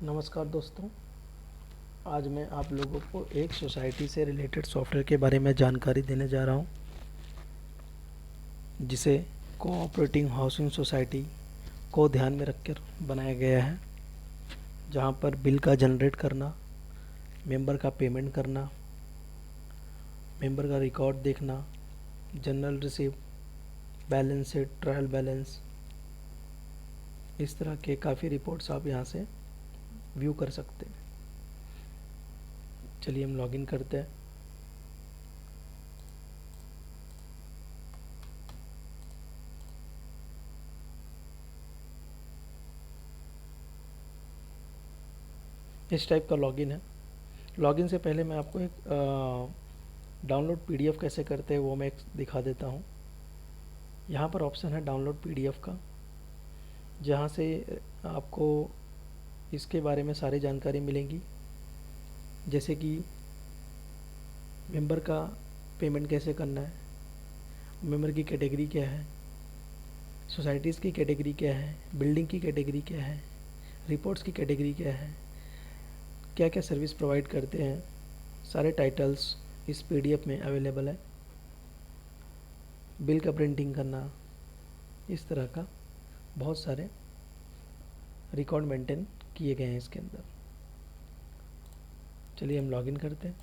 नमस्कार दोस्तों। आज मैं आप लोगों को एक सोसाइटी से रिलेटेड सॉफ्टवेयर के बारे में जानकारी देने जा रहा हूं, जिसे कोऑपरेटिव हाउसिंग सोसाइटी को ध्यान में रखकर बनाया गया है, जहां पर बिल का जनरेट करना, मेंबर का पेमेंट करना, मेंबर का रिकॉर्ड देखना, general receipt, balance sheet, trial balance, इस तरह के काफ़ी रिपोर्ट्स आप यहां से व्यू कर सकते हैं। चलिए हम लॉगिन करते हैं। इस टाइप का लॉगिन है। लॉगिन से पहले मैं आपको एक डाउनलोड पीडीएफ कैसे करते हैं वो मैं दिखा देता हूँ। यहाँ पर ऑप्शन है डाउनलोड पीडीएफ का, जहाँ से आपको इसके बारे में सारी जानकारी मिलेंगी, जैसे कि मेंबर का पेमेंट कैसे करना है, मेंबर की कैटेगरी क्या है, सोसाइटीज़ की कैटेगरी क्या है, बिल्डिंग की कैटेगरी क्या है, रिपोर्ट्स की कैटेगरी क्या है, क्या क्या सर्विस प्रोवाइड करते हैं। सारे टाइटल्स इस पीडीएफ में अवेलेबल है। बिल का प्रिंटिंग करना, इस तरह का बहुत सारे रिकॉर्ड मेंटेन किए गए हैं इसके अंदर। चलिए हम लॉगिन करते हैं।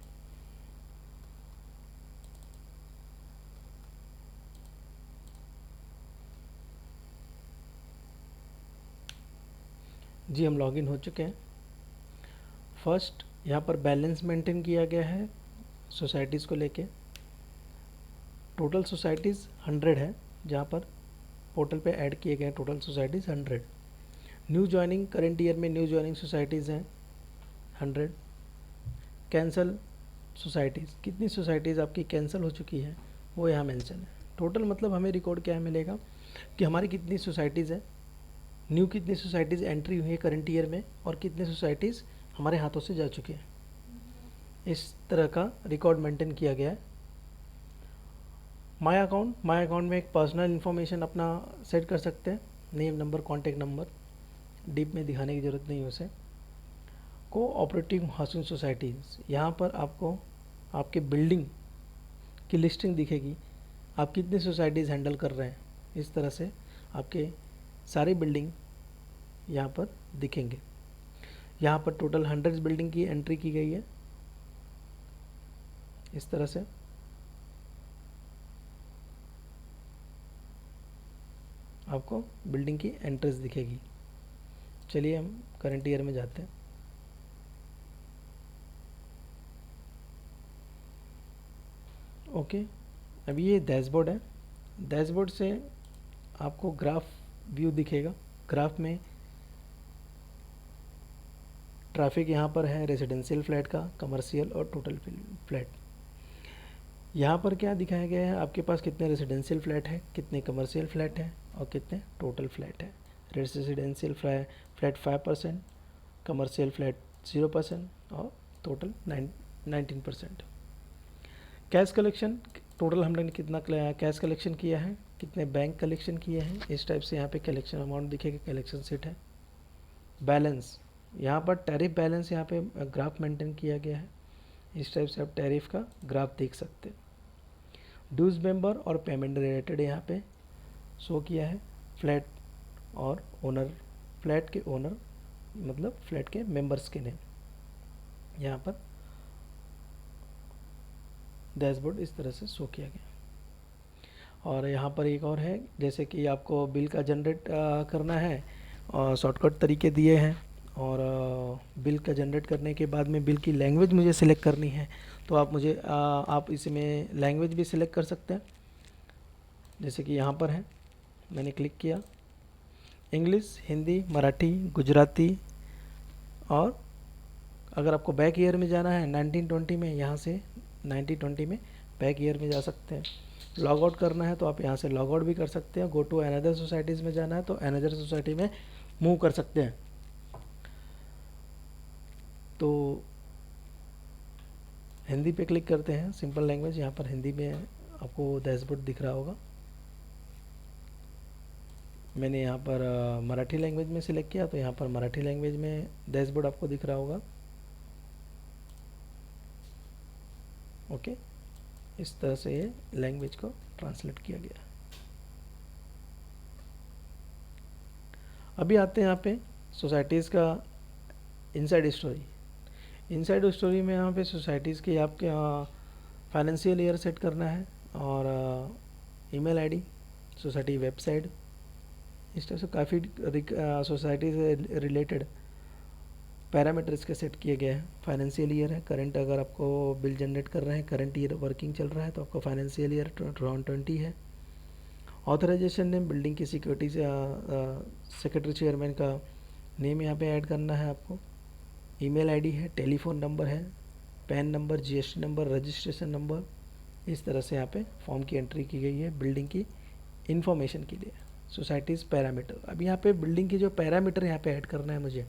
जी हम लॉगिन हो चुके हैं। फर्स्ट यहाँ पर बैलेंस मेंटेन किया गया है सोसाइटीज़ को लेके। टोटल सोसाइटीज़ 100 है, जहाँ पर पोर्टल पे ऐड किए गए हैं total societies 100। New joining, current year में न्यू ज्वाइनिंग सोसाइटीज़ हैं 100। कैंसल सोसाइटीज़, कितनी सोसाइटीज़ आपकी कैंसिल हो चुकी है वो यहाँ मेंशन है। टोटल मतलब हमें रिकॉर्ड क्या मिलेगा कि हमारी कितनी सोसाइटीज़ है, न्यू कितनी सोसाइटीज़ एंट्री हुई है करंट ईयर में, और कितनी सोसाइटीज़ हमारे हाथों से जा चुकी है। इस तरह का रिकॉर्ड मेंटेन किया गया है। माय अकाउंट में एक पर्सनल इन्फॉर्मेशन अपना सेट कर सकते हैं, name, number, contact number. Deep में दिखाने की ज़रूरत नहीं है उसे। कोऑपरेटिव हाउसिंग सोसाइटीज़, यहाँ पर आपको आपके बिल्डिंग की लिस्टिंग दिखेगी, आप कितनी सोसाइटीज़ हैंडल कर रहे हैं। इस तरह से आपके सारी बिल्डिंग यहाँ पर दिखेंगे। यहाँ पर टोटल 100 बिल्डिंग की एंट्री की गई है। इस तरह से आपको बिल्डिंग की एंट्रेंस दिखेगी। चलिए हम करंट ईयर में जाते हैं। ओके, अभी ये डैशबोर्ड है। डैशबोर्ड से आपको ग्राफ व्यू दिखेगा। ग्राफ में ट्रैफिक यहाँ पर है रेजिडेंशियल फ्लैट का, कमर्शियल और टोटल फ्लैट। यहाँ पर क्या दिखाया गया है, आपके पास कितने रेजिडेंशियल फ्लैट है, कितने कमर्शियल फ्लैट है और कितने टोटल फ्लैट है। रेजिडेंशियल फ्लैट 5%, कमर्शियल फ्लैट 0% और टोटल 19%। कैश कलेक्शन, टोटल हमने कितना कैश कलेक्शन किया है, कितने बैंक कलेक्शन किए हैं, इस टाइप से यहाँ पे कलेक्शन अमाउंट दिखेगा, कलेक्शन सीट है। बैलेंस, यहाँ पर टैरिफ बैलेंस यहाँ पे ग्राफ मेंटेन किया गया है। इस टाइप से आप टैरिफ का ग्राफ देख सकते हैं। ड्यूज मेंबर और पेमेंट रिलेटेड यहाँ पे शो किया है। फ्लैट और ओनर, फ्लैट के ओनर मतलब फ्लैट के मेंबर्स के नेम यहाँ पर डैशबोर्ड इस तरह से शो किया गया। और यहाँ पर एक और है, जैसे कि आपको बिल का जनरेट करना है और शॉर्टकट तरीके दिए हैं। और बिल का जनरेट करने के बाद में बिल की लैंग्वेज मुझे सिलेक्ट करनी है, तो आप इसमें लैंग्वेज भी सिलेक्ट कर सकते हैं। जैसे कि यहाँ पर है, मैंने क्लिक किया, इंग्लिश, हिंदी, मराठी, गुजराती। और अगर आपको बैक ईयर में जाना है 1920 में, यहाँ से 1920 में बैक ईयर में जा सकते हैं। लॉग आउट करना है तो आप यहाँ से लॉग आउट भी कर सकते हैं। गो टू अनदर सोसाइटीज़ में जाना है तो अनदर सोसाइटी में मूव कर सकते हैं। तो हिंदी पे क्लिक करते हैं, सिंपल लैंग्वेज। यहाँ पर हिंदी में आपको डैशबोर्ड दिख रहा होगा। मैंने यहाँ पर मराठी लैंग्वेज में सिलेक्ट किया, तो यहाँ पर मराठी लैंग्वेज में डैशबोर्ड आपको दिख रहा होगा। ओके, इस तरह से ये लैंग्वेज को ट्रांसलेट किया गया। अभी आते हैं यहाँ पे सोसाइटीज़ का इनसाइड स्टोरी। इनसाइड स्टोरी में यहाँ पे सोसाइटीज़ की आपके फाइनेंशियल ईयर सेट करना है और ईमेल आईडी, सोसाइटी वेबसाइट, इस तरह से काफ़ी सोसाइटी से रिलेटेड पैरामीटर्स के सेट किए गए हैं। फाइनेंशियल ईयर है, करंट अगर आपको बिल जनरेट कर रहे हैं, करंट ईयर वर्किंग चल रहा है तो आपका फाइनेंशियल ईयर 2020 है। ऑथराइजेशन नेम, बिल्डिंग की सिक्योरिटी से सेक्रेटरी चेयरमैन का नेम यहाँ पे ऐड करना है आपको। ईमेल आईडी है, टेलीफोन नंबर है, pan number, GST number, registration number, इस तरह से यहाँ पे फॉर्म की एंट्री की गई है बिल्डिंग की इन्फॉर्मेशन के लिए। सोसाइटीज़ पैरामीटर, अब यहाँ पे बिल्डिंग की जो पैरामीटर यहाँ पे ऐड करना है मुझे,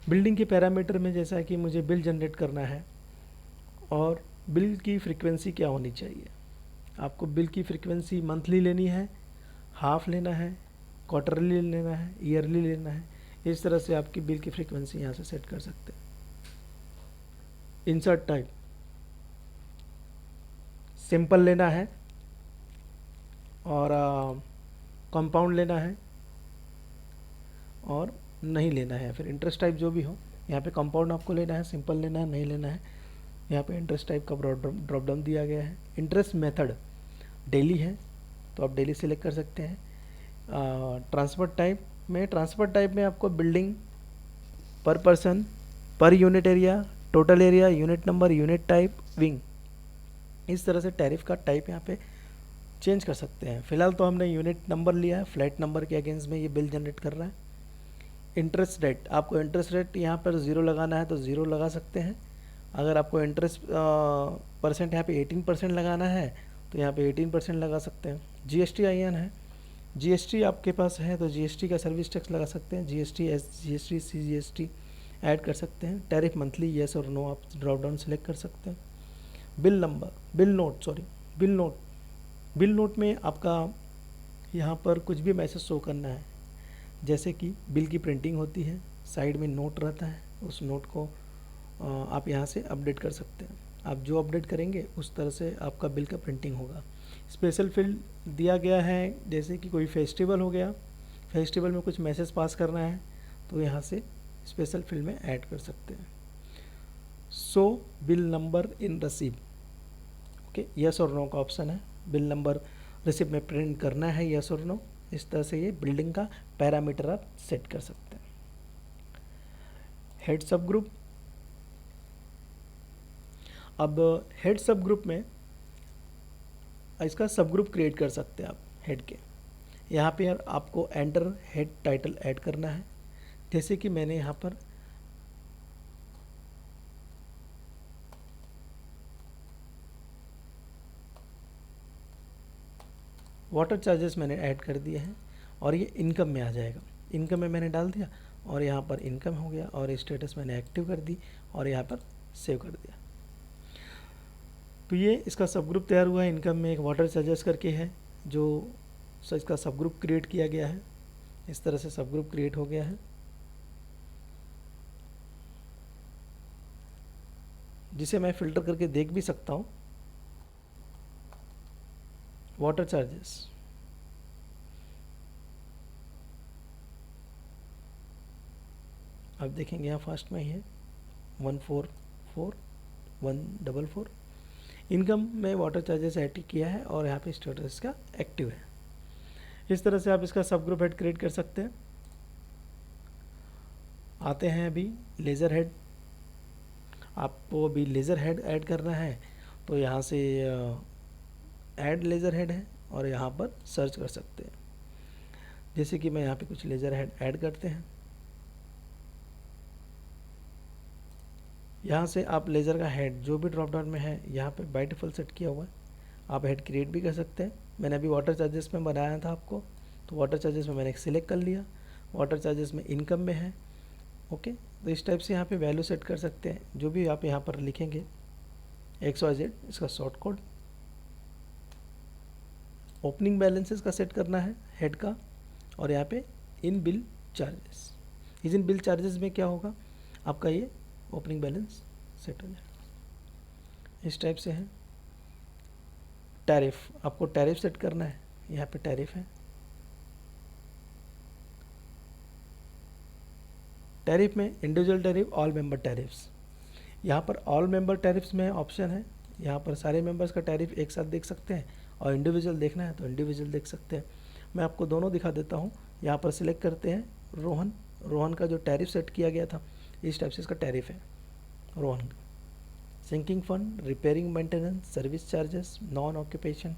बिल्डिंग के पैरामीटर में जैसा कि मुझे बिल जनरेट करना है और बिल की फ्रीक्वेंसी क्या होनी चाहिए। आपको बिल की फ्रीक्वेंसी मंथली लेनी है, हाफ लेना है, क्वार्टरली लेना है, ईयरली लेना है, इस तरह से आपकी बिल की फ्रीक्वेंसी यहाँ से सेट कर सकते हैं। इंसर्ट टाइप, सिंपल लेना है और कंपाउंड लेना है और नहीं लेना है, फिर इंटरेस्ट टाइप जो भी हो। यहाँ पे कंपाउंड आपको लेना है, सिंपल लेना है, नहीं लेना है। यहाँ पे इंटरेस्ट टाइप का ड्रॉप डाउन दिया गया है। इंटरेस्ट मेथड डेली है तो आप डेली सिलेक्ट कर सकते हैं। ट्रांसफर टाइप में आपको बिल्डिंग, पर person, per unit area, total area, unit number, unit type, wing, इस तरह से टैरिफ का टाइप यहाँ पे चेंज कर सकते हैं। फिलहाल तो हमने यूनिट नंबर लिया है, फ्लैट नंबर के अगेंस्ट में ये बिल जनरेट कर रहा है। इंटरेस्ट रेट, आपको इंटरेस्ट रेट यहाँ पर 0 लगाना है तो 0 लगा सकते हैं। अगर आपको इंटरेस्ट परसेंट यहाँ पे 18% लगाना है तो यहाँ पे 18% लगा सकते हैं। जीएसटी IN है, जीएसटी आपके पास है तो जीएसटी का सर्विस टैक्स लगा सकते हैं। जीएसटी, SGST, CGST ऐड कर सकते हैं। टैरिफ मंथली येस और नो आप ड्रॉप डाउन सेलेक्ट कर सकते हैं। बिल नोट में आपका यहाँ पर कुछ भी मैसेज शो करना है, जैसे कि बिल की प्रिंटिंग होती है, साइड में नोट रहता है, उस नोट को आप यहाँ से अपडेट कर सकते हैं। आप जो अपडेट करेंगे उस तरह से आपका बिल का प्रिंटिंग होगा। स्पेशल फील्ड दिया गया है, जैसे कि कोई फेस्टिवल हो गया, फेस्टिवल में कुछ मैसेज पास करना है तो यहाँ से स्पेशल फील्ड में ऐड कर सकते हैं। So bill number in receipt, okay, yes और नो का ऑप्शन है। बिल नंबर रिसिप्ट में प्रिंट करना है, यस और नो। इस तरह से ये बिल्डिंग का पैरामीटर आप सेट कर सकते हैं। हेड सब ग्रुप, अब हेड सब ग्रुप में इसका सब ग्रुप क्रिएट कर सकते हैं आप हेड के। यहाँ पे यार आपको एंटर हेड टाइटल ऐड करना है, जैसे कि मैंने यहाँ पर वाटर चार्जेस मैंने ऐड कर दिए हैं और ये इनकम में आ जाएगा। इनकम में मैंने डाल दिया और यहाँ पर इनकम हो गया और स्टेटस मैंने एक्टिव कर दी और यहाँ पर सेव कर दिया। तो ये इसका सब ग्रुप तैयार हुआ है। इनकम में एक वाटर चार्जेस करके है जो इसका सब ग्रुप क्रिएट किया गया है। इस तरह से सब ग्रुप क्रिएट हो गया है, जिसे मैं फिल्टर करके देख भी सकता हूँ। वाटर चार्जेस, अब देखेंगे यहाँ फर्स्ट में ही है 144144। इनकम में वाटर चार्जेस ऐड किया है और यहाँ पे स्टेटस का एक्टिव है। इस तरह से आप इसका सब ग्रुप हेड क्रिएट कर सकते हैं। आते हैं अभी लेज़र हेड, आपको अभी लेज़र हेड ऐड करना है तो यहाँ से ऐड लेज़र हेड है और यहाँ पर सर्च कर सकते हैं। जैसे कि मैं यहाँ पे कुछ लेज़र हेड ऐड करते हैं। यहाँ से आप लेज़र का हेड जो भी ड्रॉप डाउन में है यहाँ पे बाय डिफ़ॉल्ट सेट किया हुआ है, आप हेड क्रिएट भी कर सकते हैं। मैंने अभी वाटर चार्जेस में बनाया था आपको, तो वाटर चार्जेस में मैंने सिलेक्ट कर लिया। वाटर चार्जेस में इनकम में है, ओके। तो इस टाइप से यहाँ पे वैल्यू सेट कर सकते हैं। जो भी आप यहाँ पर लिखेंगे XYZ, इसका शॉर्ट कोड। ओपनिंग बैलेंसेस का सेट करना है हेड का, और यहाँ पे इन बिल चार्जेस। इस इन बिल चार्जेस में क्या होगा, आपका ये ओपनिंग बैलेंस सेट हो जाएगा। इस टाइप से है। टैरिफ, आपको टैरिफ सेट करना है, यहाँ पे टैरिफ है। टैरिफ में individual tariff, all member tariffs. यहाँ पर ऑल मेंबर टैरिफ्स में ऑप्शन है, यहाँ पर सारे मेंबर्स का टैरिफ एक साथ देख सकते हैं, और इंडिविजुअल देखना है तो इंडिविजुअल देख सकते हैं। मैं आपको दोनों दिखा देता हूँ। यहाँ पर सिलेक्ट करते हैं रोहन। रोहन का जो टैरिफ सेट किया गया था, इस टाइप से इसका टैरिफ है Rohan. Sinking fund, repairing maintenance, service charges, non occupation,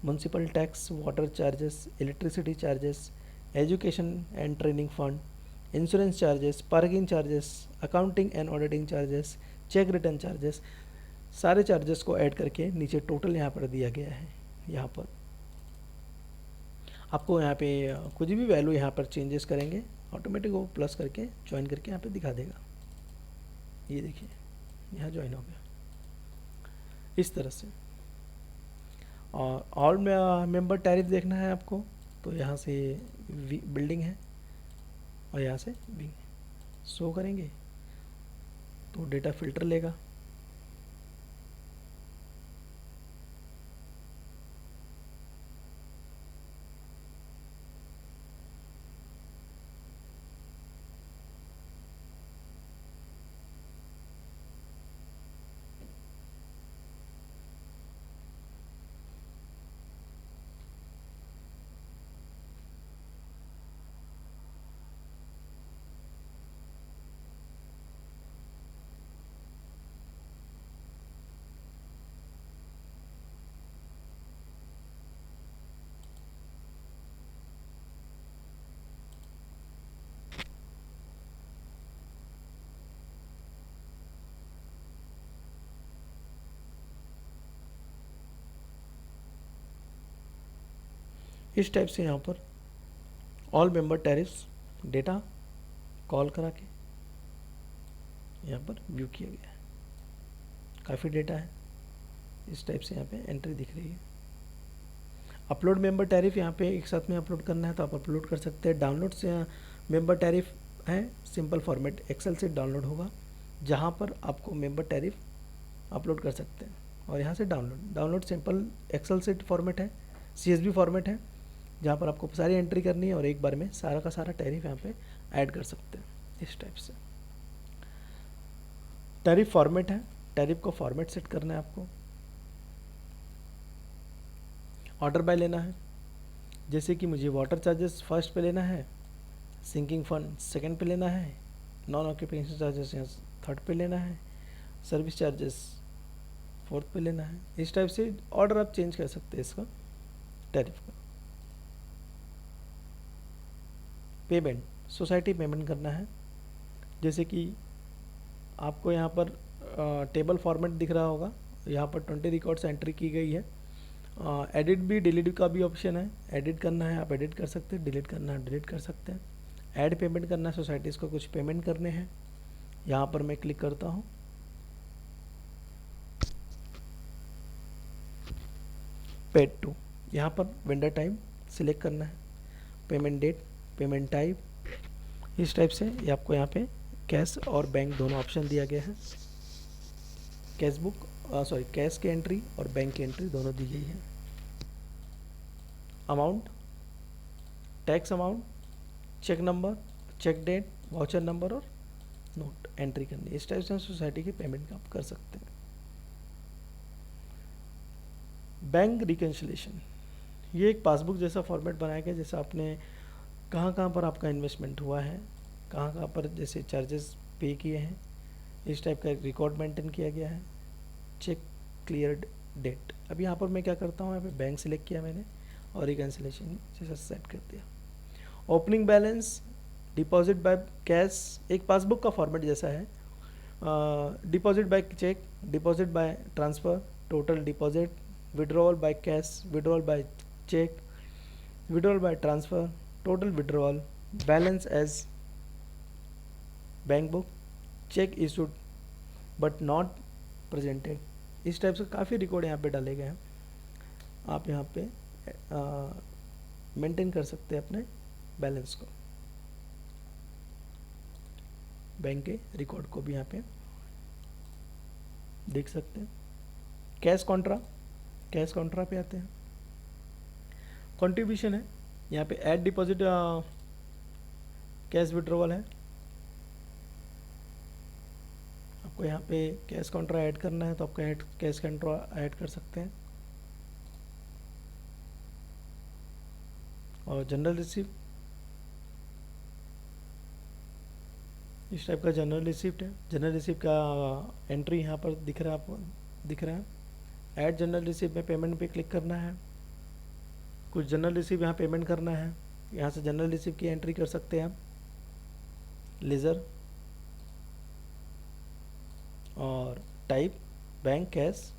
municipal tax, water charges, electricity charges, education and training fund, insurance charges, parking charges, accounting and auditing charges, cheque return charges, सारे charges को add करके नीचे total यहाँ पर दिया गया है। यहाँ पर आपको यहाँ पे कुछ भी वैल्यू यहाँ पर चेंजेस करेंगे, ऑटोमेटिक वो प्लस करके ज्वाइन करके यहाँ पे दिखा देगा। ये देखिए यहाँ ज्वाइन हो गया इस तरह से। और ऑल मेंबर टैरिफ देखना है आपको, तो यहाँ से बिल्डिंग है और यहाँ से विंग शो करेंगे तो डेटा फिल्टर लेगा। इस टाइप से यहाँ पर all member tariffs data call करा के यहाँ पर व्यू किया गया है। काफ़ी डेटा है, इस टाइप से यहाँ पे एंट्री दिख रही है। अपलोड मेंबर टैरिफ यहाँ पे एक साथ में अपलोड करना है तो आप अपलोड कर सकते हैं। डाउनलोड से मेंबर टैरिफ है, सिंपल फॉर्मेट एक्सेल से डाउनलोड होगा, जहाँ पर आपको मेंबर टैरिफ अपलोड कर सकते हैं। और यहाँ से डाउनलोड सिंपल एक्सेल से फॉर्मेट है, CSV फॉर्मेट है, जहाँ पर आपको सारी एंट्री करनी है और एक बार में सारा का सारा टैरिफ यहाँ पे ऐड कर सकते हैं। इस टाइप से टैरिफ फॉर्मेट है, टैरिफ को फॉर्मेट सेट करना है आपको। ऑर्डर बाय लेना है, जैसे कि मुझे वाटर चार्जेस फर्स्ट पे लेना है, सिंकिंग फंड सेकंड पे लेना है, नॉन ऑक्यूपेशन चार्जेस यहाँ थर्ड पे लेना है, सर्विस चार्जेस फोर्थ पे लेना है। इस टाइप से ऑर्डर आप चेंज कर सकते हैं इसका टैरिफ का। पेमेंट, सोसाइटी पेमेंट करना है, जैसे कि आपको यहाँ पर टेबल फॉर्मेट दिख रहा होगा, यहाँ पर 20 रिकॉर्ड्स एंट्री की गई है। एडिट भी डिलीट का भी ऑप्शन है, एडिट करना है आप एडिट कर सकते हैं, डिलीट करना है डिलीट कर सकते हैं। ऐड पेमेंट करना है, सोसाइटीज़ को कुछ पेमेंट करने हैं, यहाँ पर मैं क्लिक करता हूँ। पेड टू, यहाँ पर वेंडर टाइप सिलेक्ट करना है, पेमेंट डेट, पेमेंट टाइप, इस टाइप से ये आपको यहाँ पे कैश और बैंक दोनों ऑप्शन दिया गया है। कैश बुक कैश की एंट्री और बैंक की एंट्री दोनों दी गई है। Amount, tax amount, cheque number, cheque date, voucher number और नोट एंट्री करनी है। इस टाइप से सोसाइटी की पेमेंट आप कर सकते हैं। बैंक रिकन्सिलेशन, ये एक पासबुक जैसा फॉर्मेट बनाया गया, जैसे आपने कहाँ कहाँ पर आपका इन्वेस्टमेंट हुआ है, कहाँ कहाँ पर जैसे चार्जेस पे किए हैं, इस टाइप का एक रिकॉर्ड मेंटेन किया गया है। चेक क्लियर्ड डेट, अब यहाँ पर मैं क्या करता हूँ, यहाँ पे बैंक सिलेक्ट किया मैंने और रिकन्सिलेशन जैसा सेट कर दिया। Opening balance, deposit by cash, एक पासबुक का फॉर्मेट जैसा है। Deposit by cheque, deposit by transfer, total deposit, withdrawal by cash, withdrawal by cheque, withdrawal by transfer, total withdrawal, balance as bank book, cheque issued but not presented. इस type से काफ़ी record यहाँ पे डाले गए हैं, आप यहाँ पे मेंटेन कर सकते हैं अपने बैलेंस को, बैंक के रिकॉर्ड को भी यहाँ पे देख सकते हैं। कैश कॉन्ट्रा, कैश कॉन्ट्रा पे आते हैं। कंट्रीब्यूशन है यहाँ पे, ऐड डिपॉजिट कैश विड्रॉवल है। आपको यहाँ पे कैश कॉन्ट्रा ऐड करना है तो आपको कैश कॉन्ट्रा ऐड कर सकते हैं। और जनरल रिसिप्ट, इस टाइप का जनरल रिसिप्ट है। जनरल रिसिप्ट का एंट्री यहाँ पर दिख रहा है, आपको दिख रहा है। ऐड जनरल रिसिप्ट में पेमेंट पे क्लिक करना है। कुछ जनरल रिसिप्ट यहाँ पेमेंट करना है, यहाँ से जनरल रिसिप्ट की एंट्री कर सकते हैं आप। लेज़र और type bank cash,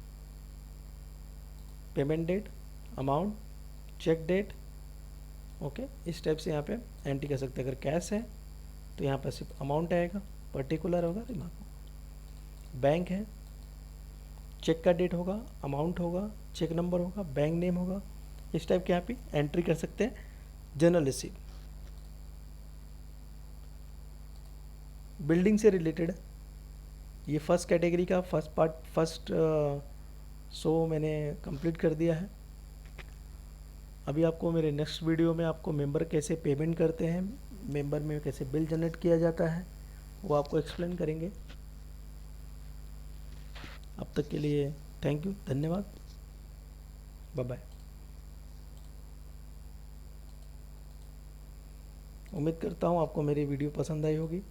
payment date, amount, cheque date, okay, इस टाइप से यहाँ पे एंट्री कर सकते हैं। अगर कैश है तो यहाँ पर सिर्फ अमाउंट आएगा, पर्टिकुलर होगा, रिमार्क। बैंक है, चेक का डेट होगा, अमाउंट होगा, चेक नंबर होगा, बैंक नेम होगा, इस टाइप के यहाँ पे एंट्री कर सकते हैं। जनरल रिसिप्ट बिल्डिंग से रिलेटेड, ये फर्स्ट कैटेगरी का फर्स्ट पार्ट, फर्स्ट शो मैंने कंप्लीट कर दिया है। अभी आपको मेरे नेक्स्ट वीडियो में आपको मेंबर कैसे पेमेंट करते हैं, मेंबर में कैसे बिल जनरेट किया जाता है, वो आपको एक्सप्लेन करेंगे। अब तक के लिए थैंक यू, धन्यवाद, बाय बाय। उम्मीद करता हूँ आपको मेरी वीडियो पसंद आई होगी।